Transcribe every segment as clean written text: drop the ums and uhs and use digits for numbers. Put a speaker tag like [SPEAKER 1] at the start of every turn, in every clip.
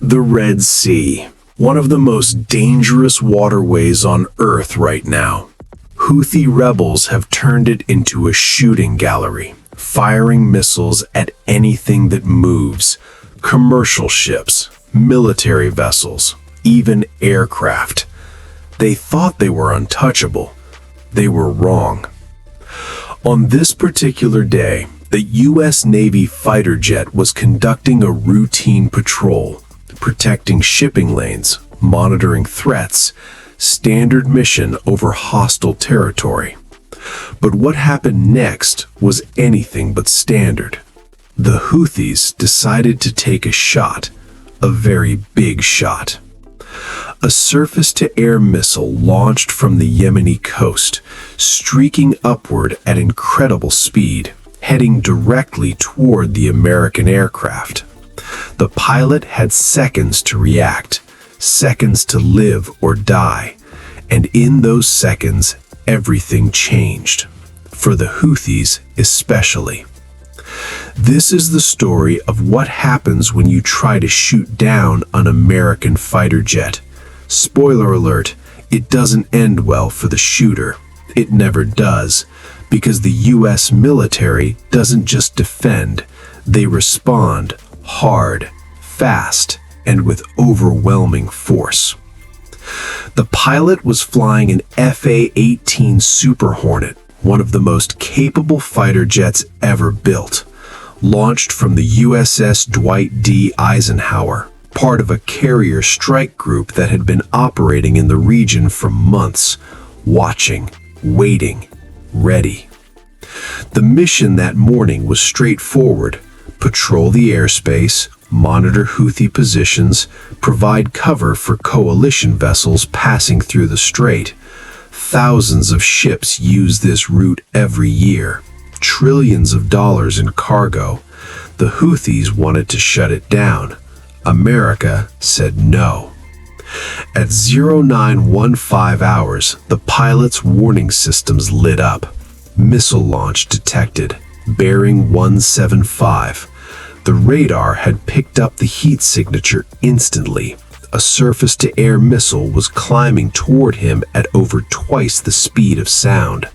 [SPEAKER 1] The Red Sea, one of the most dangerous waterways on Earth right now. Houthi rebels have turned it into a shooting gallery, firing missiles at anything that moves. Commercial ships, military vessels, even aircraft. They thought they were untouchable. They were wrong. On this particular day, the U.S. Navy fighter jet was conducting a routine patrol, protecting shipping lanes, monitoring threats, standard mission over hostile territory. But what happened next was anything but standard. The Houthis decided to take a shot, a very big shot. A surface-to-air missile launched from the Yemeni coast, streaking upward at incredible speed, heading directly toward the American aircraft. The pilot had seconds to react, seconds to live or die, and in those seconds, everything changed. For the Houthis especially. This is the story of what happens when you try to shoot down an American fighter jet. Spoiler alert, it doesn't end well for the shooter. It never does, because the US military doesn't just defend, they respond hard, fast, and with overwhelming force. The pilot was flying an FA-18 Super Hornet, one of the most capable fighter jets ever built, launched from the USS Dwight D. Eisenhower, part of a carrier strike group that had been operating in the region for months, watching, waiting, ready. The mission that morning was straightforward: patrol the airspace, monitor Houthi positions, provide cover for coalition vessels passing through the strait. Thousands of ships use this route every year. Trillions of dollars in cargo. The Houthis wanted to shut it down. America said no. At 0915 hours, the pilot's warning systems lit up. Missile launch detected. Bearing 175. The radar had picked up the heat signature instantly. A surface-to-air missile was climbing toward him at over twice the speed of sound.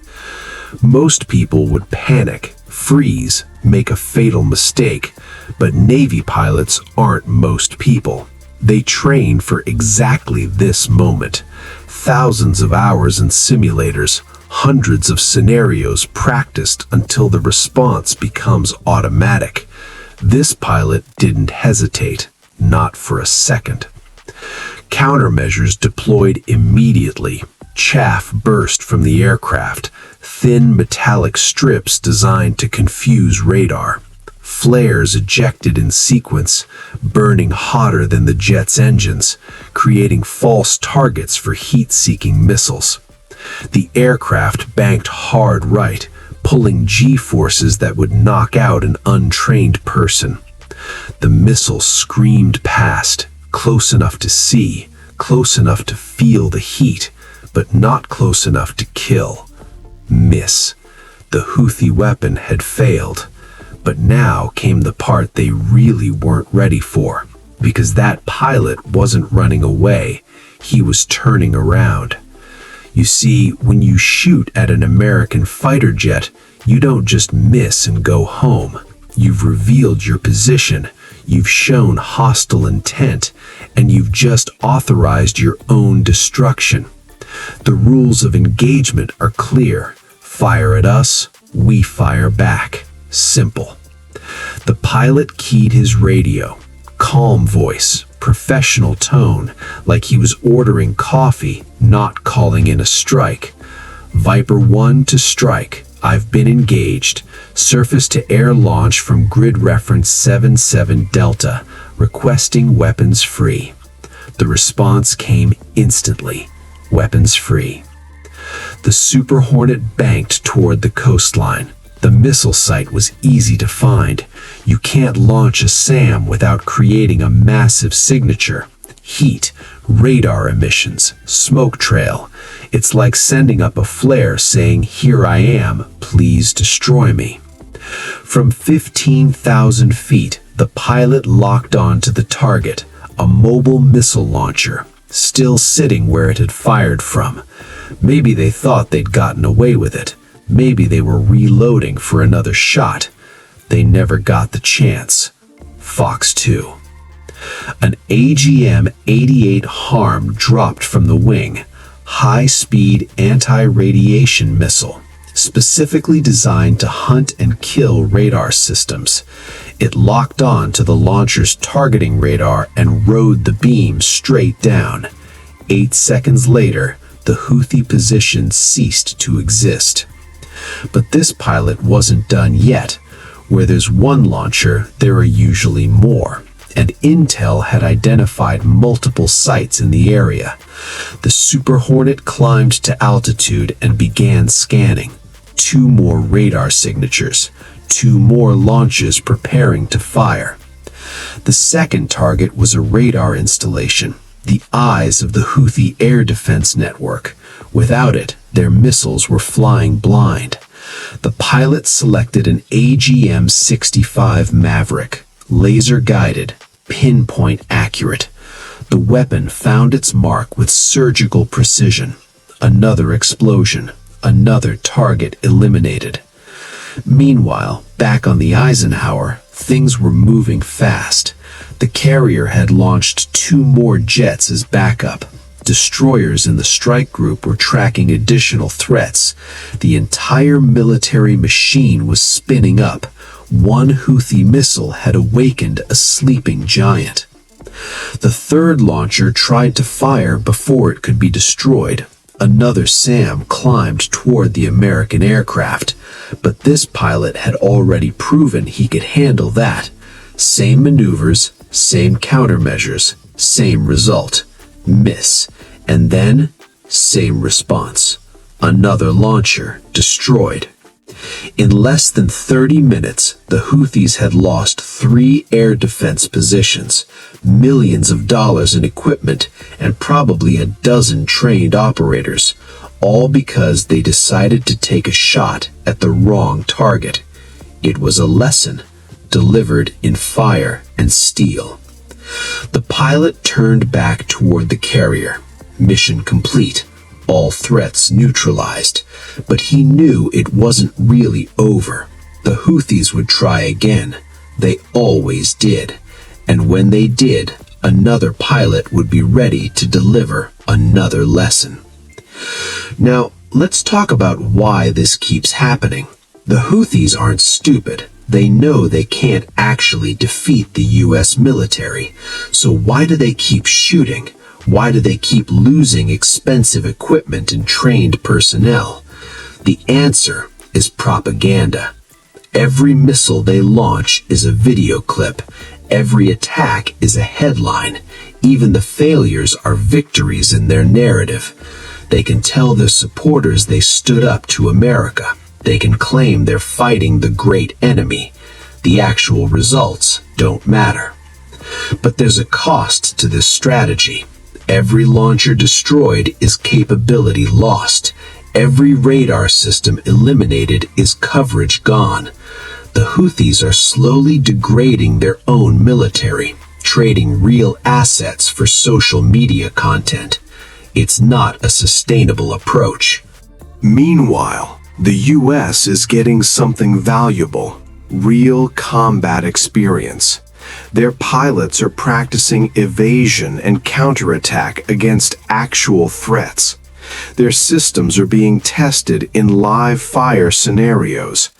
[SPEAKER 1] Most people would panic, freeze, make a fatal mistake, but Navy pilots aren't most people. They train for exactly this moment. Thousands of hours in simulators, hundreds of scenarios practiced until the response becomes automatic. This pilot didn't hesitate, not for a second. Countermeasures deployed immediately. Chaff burst from the aircraft, thin metallic strips designed to confuse radar. Flares ejected in sequence, burning hotter than the jet's engines, creating false targets for heat-seeking missiles. The aircraft banked hard right, pulling G-forces that would knock out an untrained person. The missile screamed past, close enough to see, close enough to feel the heat, but not close enough to kill. Miss. The Houthi weapon had failed. But now came the part they really weren't ready for, because that pilot wasn't running away, he was turning around. You see, when you shoot at an American fighter jet, you don't just miss and go home. You've revealed your position, you've shown hostile intent, and you've just authorized your own destruction. The rules of engagement are clear. Fire at us, we fire back. Simple. The pilot keyed his radio. Calm voice, professional tone, like he was ordering coffee, not calling in a strike. Viper 1 to strike. I've been engaged. Surface-to-air launch from grid reference 77 Delta, requesting weapons free. The response came instantly. Weapons free. The Super Hornet banked toward the coastline. The missile site was easy to find. You can't launch a SAM without creating a massive signature. Heat, radar emissions, smoke trail. It's like sending up a flare saying, "Here I am, please destroy me." From 15,000 feet, the pilot locked on to the target, A mobile missile launcher, still sitting where it had fired from. Maybe they thought they'd gotten away with it. Maybe they were reloading for another shot. They never got the chance. Fox 2. An AGM-88 Harm dropped from the wing, high-speed anti-radiation missile, specifically designed to hunt and kill radar systems. It locked on to the launcher's targeting radar and rode the beam straight down. 8 seconds later, the Houthi position ceased to exist. But this pilot wasn't done yet. Where there's one launcher, there are usually more, and Intel had identified multiple sites in the area. The Super Hornet climbed to altitude and began scanning. 2 more radar signatures, 2 more launches preparing to fire. The second target was a radar installation, the eyes of the Houthi air defense network. Without it, their missiles were flying blind. The pilot selected an AGM-65 Maverick, laser-guided, pinpoint accurate. The weapon found its mark with surgical precision. Another explosion, another target eliminated. Meanwhile, back on the Eisenhower, things were moving fast. The carrier had launched 2 more jets as backup. Destroyers in the strike group were tracking additional threats. The entire military machine was spinning up. One Houthi missile had awakened a sleeping giant. The third launcher tried to fire before it could be destroyed. Another SAM climbed toward the American aircraft, but this pilot had already proven he could handle that. Same maneuvers, same countermeasures, same result. Miss. And then, same response. Another launcher destroyed. In less than 30 minutes, the Houthis had lost 3 air defense positions, millions of dollars in equipment, and probably a dozen trained operators, all because they decided to take a shot at the wrong target. It was a lesson, delivered in fire and steel. The pilot turned back toward the carrier. Mission complete. All threats neutralized. But he knew it wasn't really over. The Houthis would try again. They always did. And when they did, another pilot would be ready to deliver another lesson. Now, let's talk about why this keeps happening. The Houthis aren't stupid. They know they can't actually defeat the US military. So why do they keep shooting? Why do they keep losing expensive equipment and trained personnel? The answer is propaganda. Every missile they launch is a video clip. Every attack is a headline. Even the failures are victories in their narrative. They can tell their supporters they stood up to America. They can claim they're fighting the great enemy. The actual results don't matter. But there's a cost to this strategy. Every launcher destroyed is capability lost. Every radar system eliminated is coverage gone. The Houthis are slowly degrading their own military, trading real assets for social media content. It's not a sustainable approach. Meanwhile, the US is getting something valuable, real combat experience. Their pilots are practicing evasion and counterattack against actual threats. Their systems are being tested in live fire scenarios.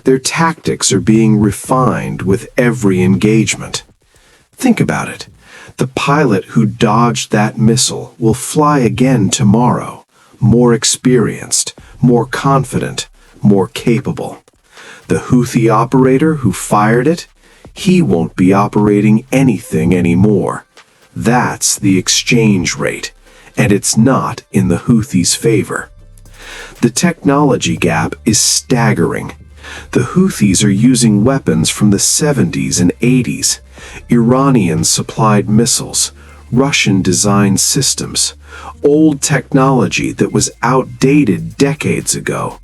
[SPEAKER 1] Their tactics are being refined with every engagement. Think about it. The pilot who dodged that missile will fly again tomorrow, more experienced, more confident, more capable. The Houthi operator who fired it, he won't be operating anything anymore. That's the exchange rate, and it's not in the Houthis' favor. The technology gap is staggering. The Houthis are using weapons from the 70s and 80s, Iranian-supplied missiles, Russian-designed systems, old technology that was outdated decades ago.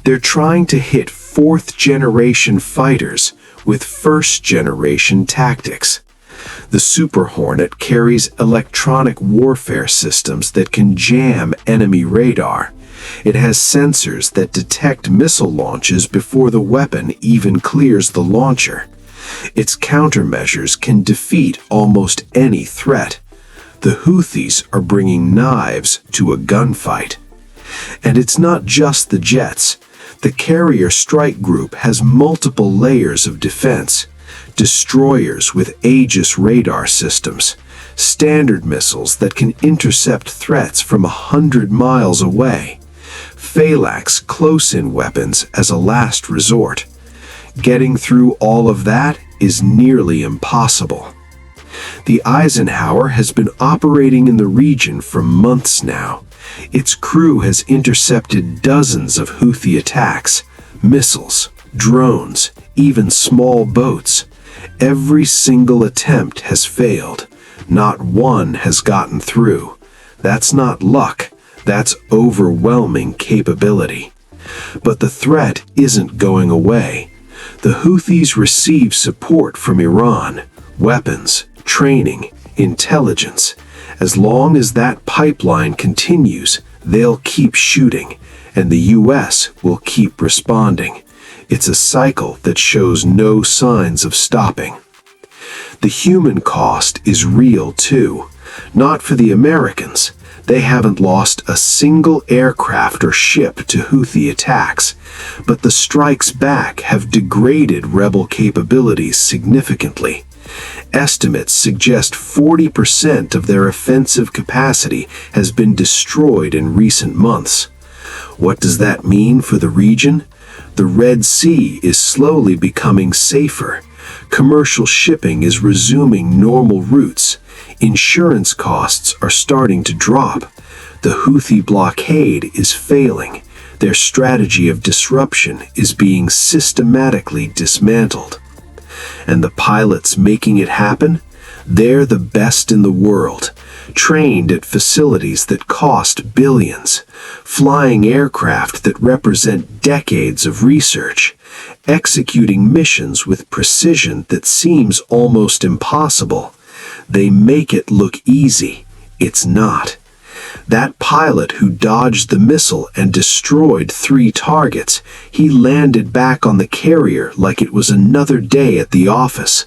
[SPEAKER 1] They're trying to hit 4th-generation fighters with 1st-generation tactics. The Super Hornet carries electronic warfare systems that can jam enemy radar. It has sensors that detect missile launches before the weapon even clears the launcher. Its countermeasures can defeat almost any threat. The Houthis are bringing knives to a gunfight. And it's not just the jets. The carrier strike group has multiple layers of defense. Destroyers with Aegis radar systems, standard missiles that can intercept threats from 100 miles away, phalanx close-in weapons as a last resort. Getting through all of that is nearly impossible. The Eisenhower has been operating in the region for months now. Its crew has intercepted dozens of Houthi attacks, missiles, drones, even small boats. Every single attempt has failed. Not one has gotten through. That's not luck. That's overwhelming capability. But the threat isn't going away. The Houthis receive support from Iran, weapons, training, intelligence. As long as that pipeline continues, they'll keep shooting, and the U.S. will keep responding. It's a cycle that shows no signs of stopping. The human cost is real too. Not for the Americans. They haven't lost a single aircraft or ship to Houthi attacks, but the strikes back have degraded rebel capabilities significantly. Estimates suggest 40% of their offensive capacity has been destroyed in recent months. What does that mean for the region? The Red Sea is slowly becoming safer. Commercial shipping is resuming normal routes. Insurance costs are starting to drop. The Houthi blockade is failing. Their strategy of disruption is being systematically dismantled. And the pilots making it happen? They're the best in the world, trained at facilities that cost billions, flying aircraft that represent decades of research, executing missions with precision that seems almost impossible. They make it look easy. It's not. That pilot who dodged the missile and destroyed 3 targets, he landed back on the carrier like it was another day at the office,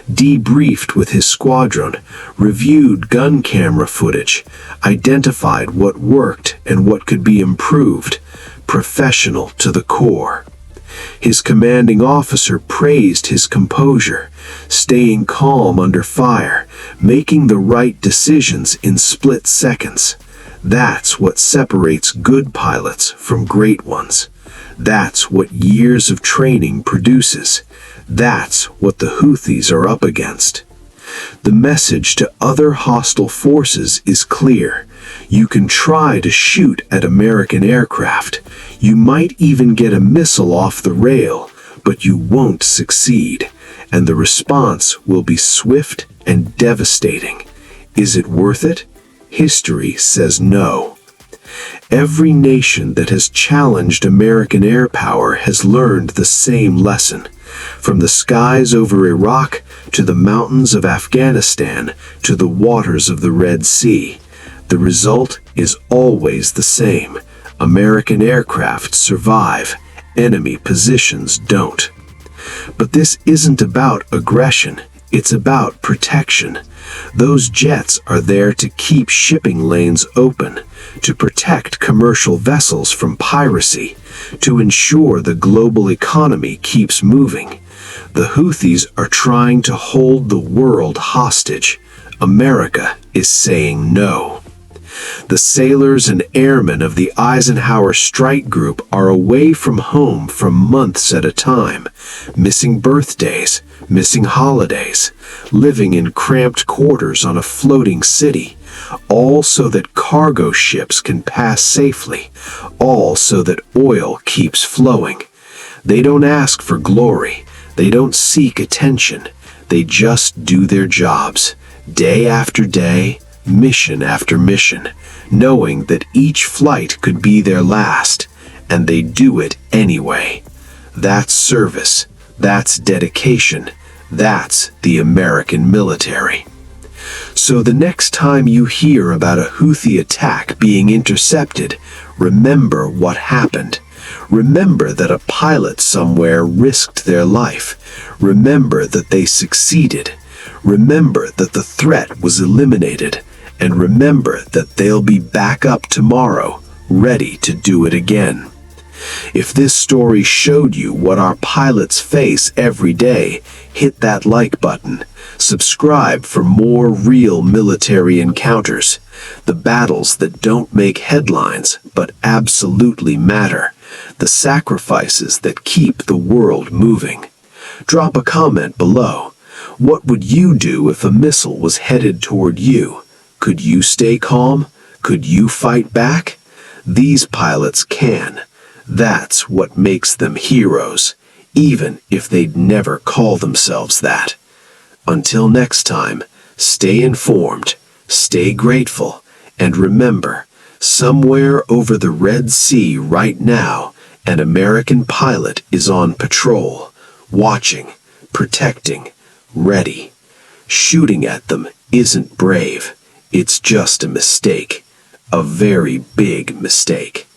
[SPEAKER 1] debriefed with his squadron, reviewed gun camera footage, identified what worked and what could be improved, professional to the core. His commanding officer praised his composure, staying calm under fire, making the right decisions in split seconds. That's what separates good pilots from great ones. That's what years of training produces. That's what the Houthis are up against. The message to other hostile forces is clear. You can try to shoot at American aircraft. You might even get a missile off the rail, but you won't succeed. And the response will be swift and devastating. Is it worth it? History says no. Every nation that has challenged American air power has learned the same lesson. From the skies over Iraq, to the mountains of Afghanistan, to the waters of the Red Sea. The result is always the same. American aircraft survive, enemy positions don't. But this isn't about aggression, it's about protection. Those jets are there to keep shipping lanes open, to protect commercial vessels from piracy, to ensure the global economy keeps moving. The Houthis are trying to hold the world hostage. America is saying no. The sailors and airmen of the Eisenhower Strike Group are away from home for months at a time, missing birthdays, missing holidays, living in cramped quarters on a floating city, all so that cargo ships can pass safely, all so that oil keeps flowing. They don't ask for glory. They don't seek attention. They just do their jobs, day after day, mission after mission, knowing that each flight could be their last, and they do it anyway. That's service. That's dedication. That's the American military. So the next time you hear about a Houthi attack being intercepted, remember what happened. Remember that a pilot somewhere risked their life. Remember that they succeeded. Remember that the threat was eliminated. And remember that they'll be back up tomorrow, ready to do it again. If this story showed you what our pilots face every day, hit that like button. Subscribe for more real military encounters, the battles that don't make headlines but absolutely matter, the sacrifices that keep the world moving. Drop a comment below. What would you do if a missile was headed toward you? Could you stay calm? Could you fight back? These pilots can. That's what makes them heroes, even if they'd never call themselves that. Until next time, stay informed, stay grateful, and remember, somewhere over the Red Sea right now, an American pilot is on patrol, watching, protecting, ready. Shooting at them isn't brave, it's just a mistake, a very big mistake.